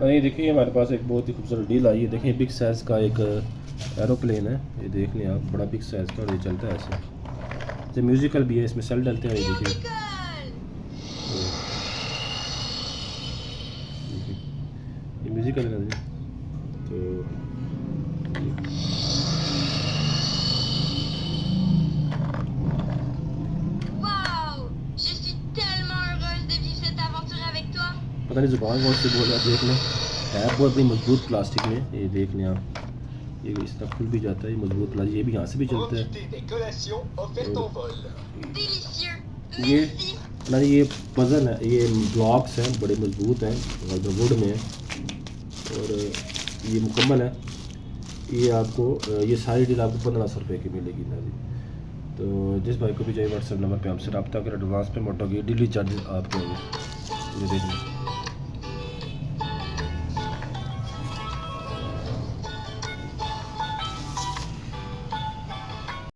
नहीं देखिए हमारे पास एक बहुत ही खूबसूरत डील आई है। देखिए बिग साइज़ का एक एरोप्लेन है, ये देख लें आप, बड़ा बिग साइज़ का, और ये चलता है ऐसे। ये म्यूज़िकल भी है, इसमें सेल डलते हैं। ये देखिए ये म्यूज़िकल है ना जी। तो Waouh! Je suis tellement heureuse de vivre cette aventure avec toi. पता नहीं ज़ुबान कौन सी बोल रहा है, देख लें। है बहुत बड़ी मजबूत प्लास्टिक में, ये देख लें आप, ये इस तरह खुल भी जाता है, ये मजबूत प्लास्टिक, ये भी यहाँ से भी चलता है। Délicieux. ये Merci. ना ये पज़ल है, ये ब्लॉक्स हैं, बड़े मजबूत हैं और जो वुड में है, और ये मुकम्मल है। ये आपको ये सारी डील आपको 1500 रुपये की मिलेगी ना जी। तो जिस भाई को भी चाहिए व्हाट्सएप नंबर पे हमसे रब्ता कर, एडवांस पेमेंट होगी, डिलीवरी चार्जेस आपके होंगे। ये देखिए।